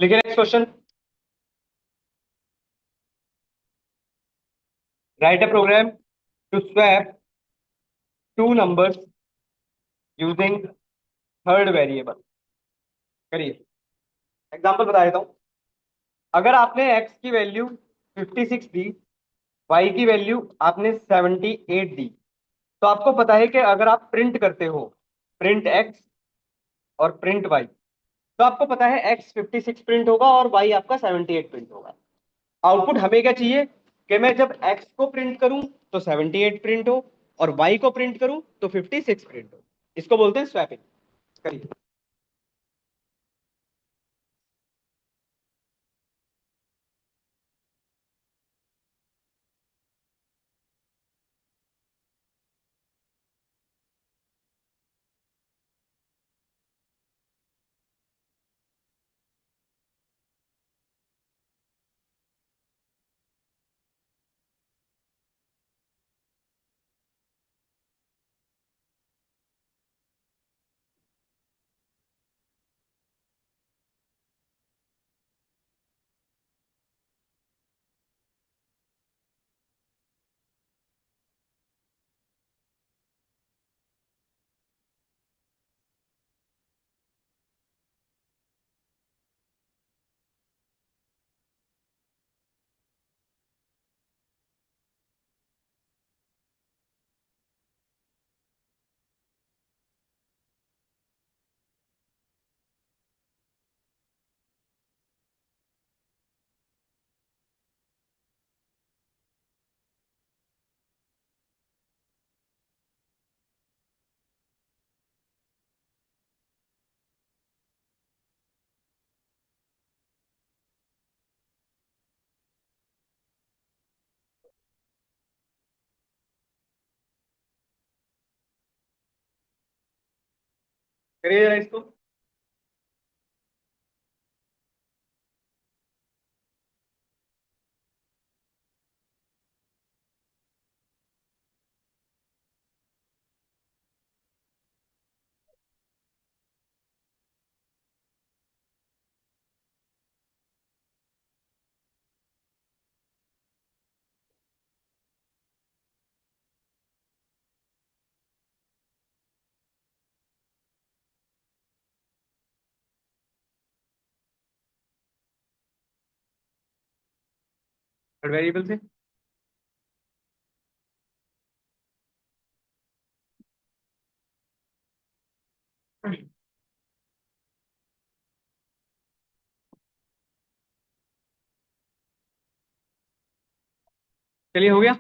लिखे next question. Write a program to swap two numbers using third variable. करिए। Example बता देता हूँ। अगर आपने x की वैल्यू 56 दी, y की वैल्यू आपने 78 दी, तो आपको पता है कि अगर आप प्रिंट करते हो प्रिंट x और प्रिंट y, तो आपको पता है x 56 प्रिंट होगा और y आपका 78 प्रिंट होगा। आउटपुट हमें क्या चाहिए कि मैं जब x को प्रिंट करूं तो 78 प्रिंट हो और y को प्रिंट करूं तो 56 प्रिंट हो। इसको बोलते हैं स्वैपिंग। करिए। करिए जरा इसको। थर्ड वेरिएबल से। चलिए हो गया।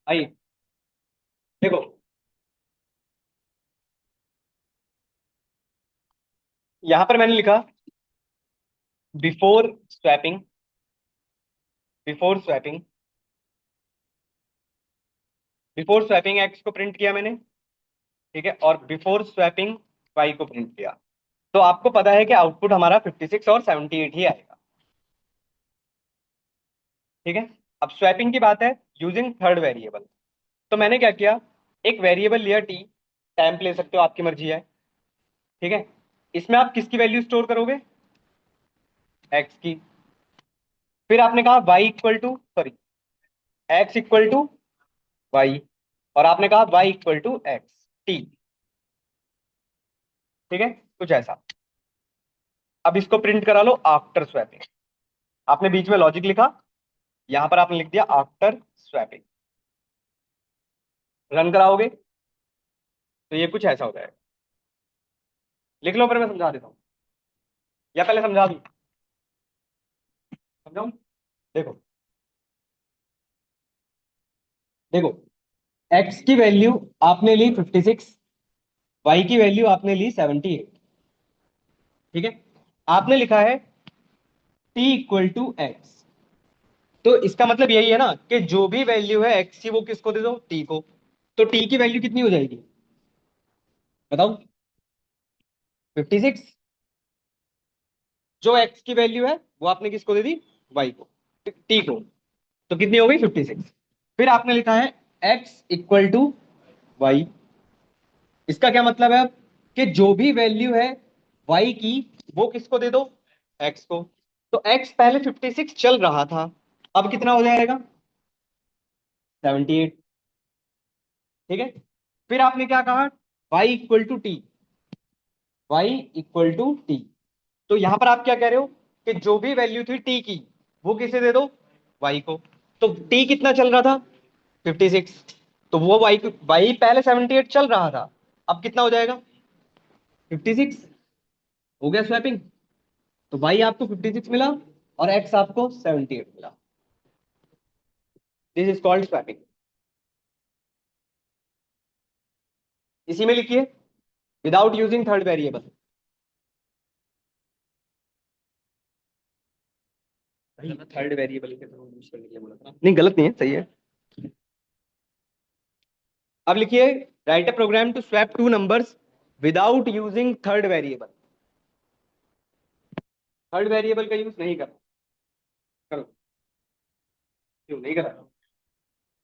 आइए देखो। यहां पर मैंने लिखा before swapping. Before swapping. Before swapping x को प्रिंट किया मैंने। ठीक है। और बिफोर स्वैपिंग वाई को प्रिंट किया। तो आपको पता है कि आउटपुट हमारा 56 और 78 ही आएगा। ठीक है। अब स्वैपिंग की बात है यूजिंग थर्ड वेरिएबल। तो मैंने क्या किया, एक वेरिएबल लिया टी। टाइम ले सकते हो, आपकी मर्जी है। ठीक है। इसमें आप किसकी वैल्यू स्टोर करोगे? एक्स की। फिर आपने कहा Y equal to sorry X equal to Y. और आपने कहा Y equal to X T. ठीक है। कुछ ऐसा। अब इसको प्रिंट करा लो आफ्टर स्वैपिंग। आपने बीच में लॉजिक लिखा, यहां पर आपने लिख दिया आफ्टर स्वैपिंग। रन कराओगे तो ये कुछ ऐसा हो जाएगा। लिख लो, पर मैं समझा देता हूँ या पहले समझा दूं? समझाऊं? देखो। देखो, एक्स की वैल्यू आपने ली 56, वाई की वैल्यू आपने ली 78। ठीक है। आपने लिखा है टी इक्वल टू एक्स। तो इसका मतलब यही है ना कि जो भी वैल्यू है एक्स की वो किसको दे दो? टी को। तो टी की वैल्यू कितनी हो जाएगी बताओ? 56। जो एक्स की वैल्यू है वो आपने किसको दे दी? वाई को, टी को। तो कितनी हो गई? 56। फिर आपने लिखा है एक्स इक्वल टू वाई। इसका क्या मतलब है अब? कि जो भी वैल्यू है वाई की वो किसको दे दो? एक्स को। तो एक्स पहले 56 चल रहा था, अब कितना हो जाएगा? 78। ठीक है। फिर आपने क्या कहा? Y equal to T. Y equal to T. तो यहां पर आप क्या कह रहे हो कि जो भी वैल्यू थी टी की, वो किसे दे दो? वाई को। तो टी कितना चल रहा था? 56। तो वो वाई वाई पहले 78 चल रहा था, अब कितना हो जाएगा? 56। हो गया स्वैपिंग। तो वाई आपको 56 मिला और एक्स आपको 78 मिला। This is called swapping. इसी में लिखिए, without using third variable. Third variable के थ्रू यूज करने के लिए बोला था, नहीं गलत नहीं है, सही है। अब लिखिए, write a program to swap two numbers without using third variable. Third variable का यूज नहीं करना। करो। क्यों नहीं करा?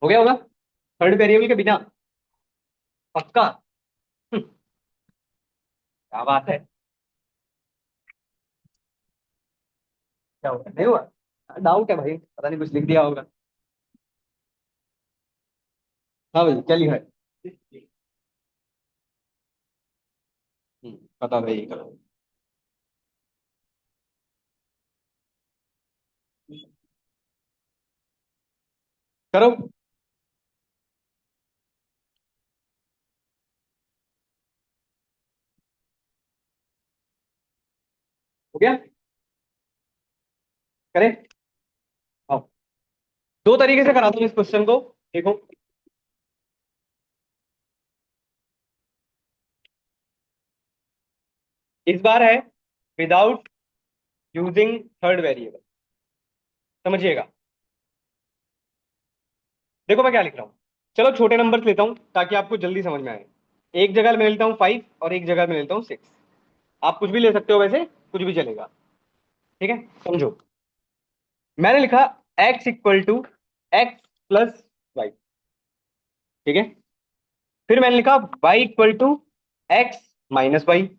हो गया होगा थर्ड वेरिएबल के बिना? पक्का? क्या बात है। क्या हुआ, नहीं हुआ? डाउट है भाई, पता नहीं कुछ लिख दिया होगा। हाँ भाई, क्या लिखा है? पता भाई, करो। करो। हो गया? करें? आओ। दो तरीके से कराता हूँ इस क्वेश्चन को। देखो, इस बार है विदाउट यूजिंग थर्ड वेरिएबल। समझिएगा। देखो मैं क्या लिख रहा हूँ। चलो छोटे नंबर लेता हूँ ताकि आपको जल्दी समझ में आए। एक जगह में लेता हूँ 5 और एक जगह में लेता हूँ 6। आप कुछ भी ले सकते हो, वैसे कुछ भी चलेगा। ठीक है, समझो। मैंने लिखा x equal to X plus Y. ठीक है। फिर मैंने लिखा y equal to X minus Y.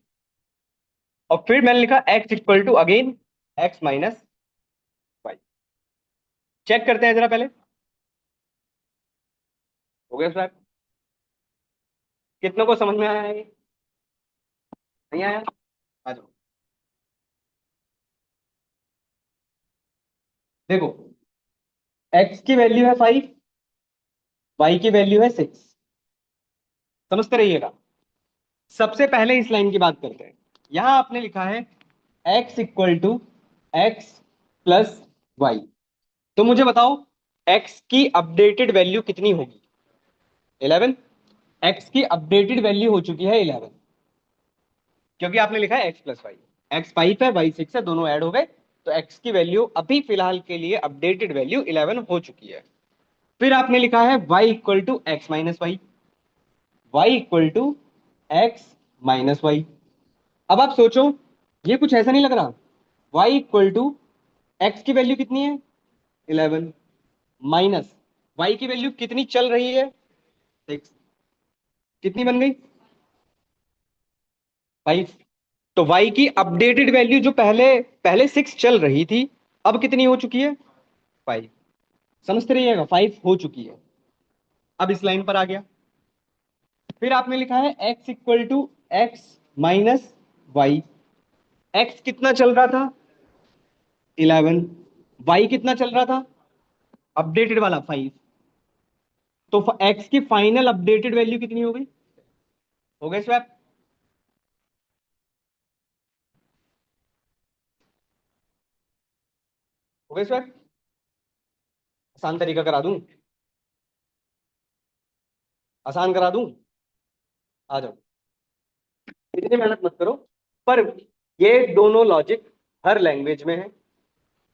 और फिर मैंने लिखा x equal to again X minus Y. Check करते हैं जरा पहले। हो गया सर? कितनों को समझ में आया है ये? नहीं आया? आ जाओ। देखो, x की वैल्यू है 5, y की वैल्यू है 6। समझते रहिएगा। सबसे पहले इस लाइन की बात करते हैं। यहां आपने लिखा है x equal to X plus Y. तो मुझे बताओ, x की अपडेटेड वैल्यू कितनी होगी? 11। x की अपडेटेड वैल्यू हो चुकी है 11, क्योंकि आपने लिखा है x प्लस वाई। एक्स 5 है, वाई 6 है, दोनों ऐड हो गए। तो x की वैल्यू अभी फिलहाल के लिए अपडेटेड वैल्यू 11 हो चुकी है। फिर आपने लिखा है y equal to X minus Y. Y equal to X minus Y. अब आप सोचो, ये कुछ ऐसा नहीं लग रहा? y इक्वल टू एक्स की वैल्यू कितनी है? 11 माइनस y की वैल्यू कितनी चल रही है? 6। कितनी बन गई? 5। तो y की अपडेटेड वैल्यू जो पहले पहले 6 चल रही थी, अब कितनी हो चुकी है? 5। समझते रहिएगा, 5 हो चुकी है। अब इस लाइन पर आ गया। फिर आपने लिखा है x equal to X minus Y. X कितना चल रहा था? 11। वाई कितना चल रहा था? अपडेटेड वाला 5। तो एक्स की फाइनल अपडेटेड वैल्यू कितनी हो गई? हो गए स्वैप? हो गए स्वैप? आसान तरीका करा दूं? आसान करा दूं? आ जाओ। इतनी मेहनत मत करो। पर ये दोनों लॉजिक हर लैंग्वेज में है।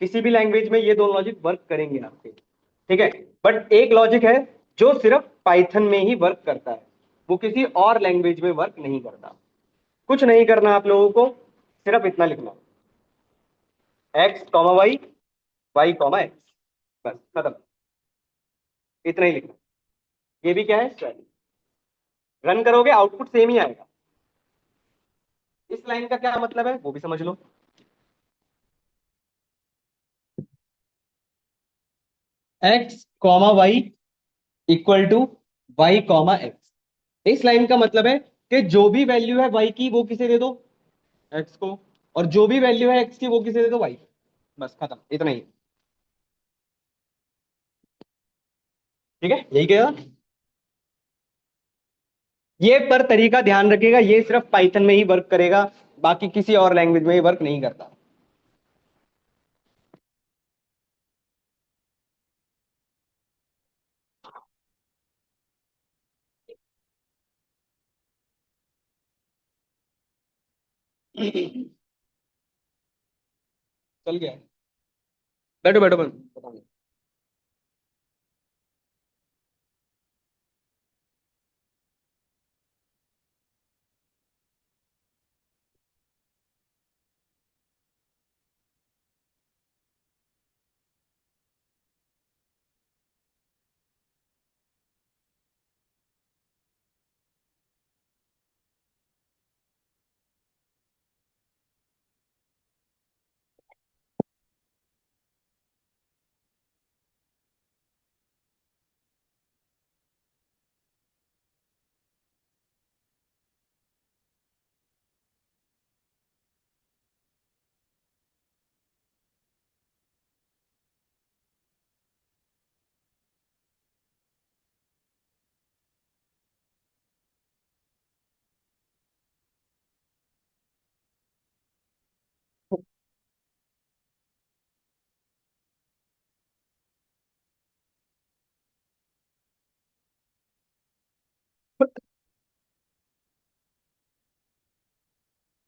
किसी भी लैंग्वेज में ये दोनों लॉजिक वर्क करेंगे आपके। ठीक है। बट एक लॉजिक है जो सिर्फ पाइथन में ही वर्क करता है, वो किसी और लैंग्वेज में वर्क नहीं करता। कुछ नहीं करना आप लोगों को, सिर्फ इतना लिखना, X comma Y, Y comma X. बस खत्म। इतना ही लिखना। ये भी क्या है? स्ट्रैटेजी। रन करोगे आउटपुट सेम ही आएगा। इस लाइन का क्या मतलब है वो भी समझ लो। X comma Y equal to Y comma X. इस लाइन का मतलब है कि जो भी वैल्यू है वाई की वो किसे दे दो, एक्स को, और जो भी वैल्यू है एक्स की वो किसे दे दो, वाई। बस खत्म, इतना ही। ठीक है, यही कहेगा। ये पर तरीका ध्यान रखिएगा, ये सिर्फ पाइथन में ही वर्क करेगा, बाकी किसी और लैंग्वेज में ही वर्क नहीं करता। चल गया। बैठो बैठो बताओ।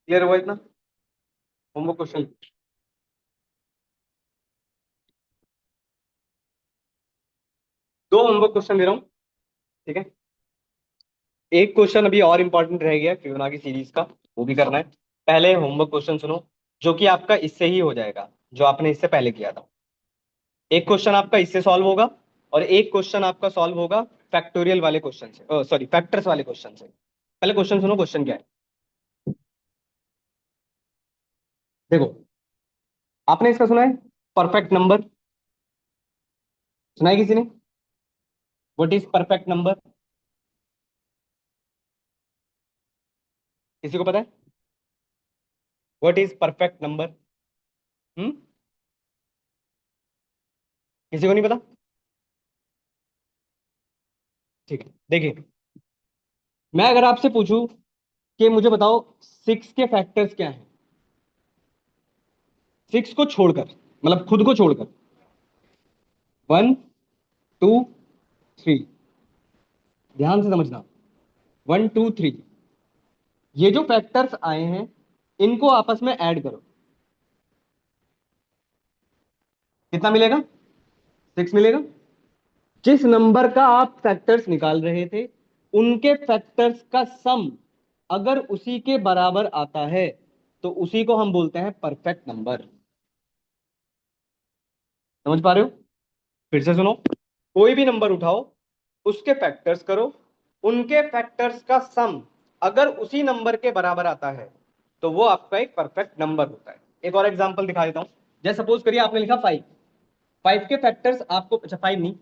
क्लियर हुआ इतना? होमवर्क क्वेश्चन, दो होमवर्क क्वेश्चन दे रहा हूँ। ठीक है, एक क्वेश्चन अभी और इंपॉर्टेंट रह गया फिबोनाची सीरीज का, वो भी करना है। पहले होमवर्क क्वेश्चन सुनो, जो कि आपका इससे ही हो जाएगा, जो आपने इससे पहले किया था। एक क्वेश्चन आपका इससे सॉल्व होगा, और एक क्वेश्चन आपका सॉल्व होगा फैक्टोरियल वाले क्वेश्चन से, सॉरी फैक्टर्स वाले क्वेश्चन से। पहले क्वेश्चन सुनो, क्वेश्चन क्या है। देखो, आपने इसका सुना है परफेक्ट नंबर, सुना है किसी ने? What is perfect number? किसी को पता है व्हाट इज परफेक्ट नंबर? हम्म, किसी को नहीं पता? ठीक है, देखिए, मैं अगर आपसे पूछूं कि मुझे बताओ सिक्स के फैक्टर्स क्या हैं, सिक्स को छोड़कर, मतलब खुद को छोड़कर, वन, टू, थ्री, ध्यान से समझना, वन टू थ्री, ये जो फैक्टर्स आए हैं इनको आपस में ऐड करो, कितना मिलेगा? सिक्स मिलेगा। जिस नंबर का आप फैक्टर्स निकाल रहे थे उनके फैक्टर्स का सम अगर उसी के बराबर आता है तो उसी को हम बोलते हैं परफेक्ट नंबर। समझ पा रहे हो? फिर से सुनो, कोई भी नंबर उठाओ, उसके फैक्टर्स करो, उनके फैक्टर्स का सम अगर उसी नंबर के बराबर आता है तो वो आपका एक परफेक्ट नंबर होता है। एक और एग्जांपल दिखा देता हूं। जैसे सपोज करिए आपने लिखा फाइव, फाइव के फैक्टर्स आपको, अच्छा फाइव नहीं,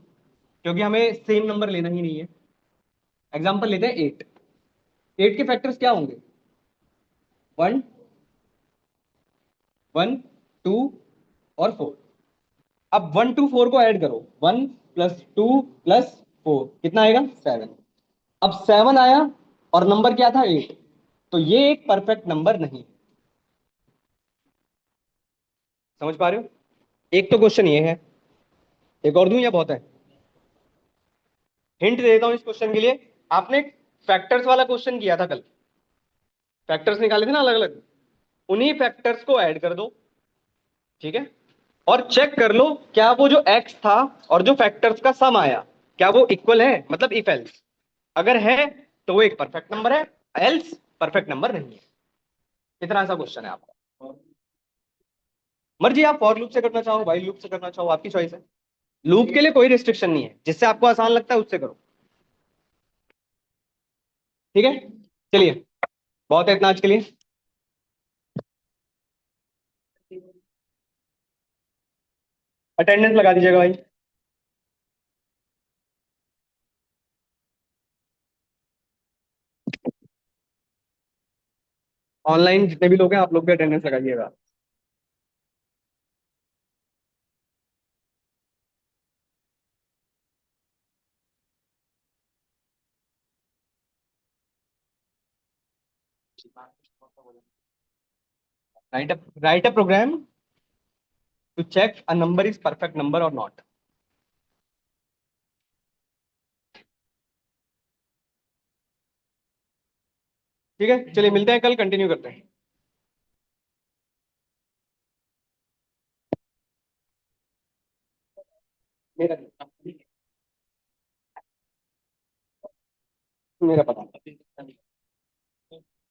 क्योंकि हमें सेम नंबर लेना ही नहीं है। एग्जांपल लेते हैं एट, एट के फैक्टर्स क्या होंगे? वन, वन, टू और फोर। अब वन टू फोर को ऐड करो, one plus two plus four, कितना आएगा? सेवन। अब सेवन आया और नंबर क्या था? एट। तो ये एक परफेक्ट नंबर नहीं। समझ पा रहे हो? एक तो क्वेश्चन ये है, एक और दूं या बहुत है? हिंट दे देता हूं इस क्वेश्चन के लिए। आपने फैक्टर्स वाला क्वेश्चन किया था कल, फैक्टर्स निकाले थे ना अलग अलग, उन्हीं फैक्टर्स को ऐड कर दो। ठीक है, और चेक कर लो क्या वो जो एक्स था और जो फैक्टर्स का सम आया, क्या वो इक्वल है, मतलब इफ एल्स। अगर है तो वो एक परफेक्ट नंबर है, एल्स परफेक्ट नंबर नहीं है। इतना सा क्वेश्चन है आपका। मर्जी, आप फॉर लूप से करना चाहो, व्हाइल लूप से करना चाहो, आपकी चॉइस है। लूप के लिए कोई रिस्ट्रिक्शन नहीं है, जिससे आपको आसान लगता है उससे करो। ठीक है, चलिए, बहुत है इतना आज के लिए। अटेंडेंस लगा दीजिएगा भाई। ऑनलाइन जितने भी लोग हैं आप लोग भी अटेंडेंस लगाइएगा। Write a program to check a number is perfect number or not. ठीक है, चलिए मिलते हैं कल, कंटिन्यू करते हैं। मेरा मेरा पता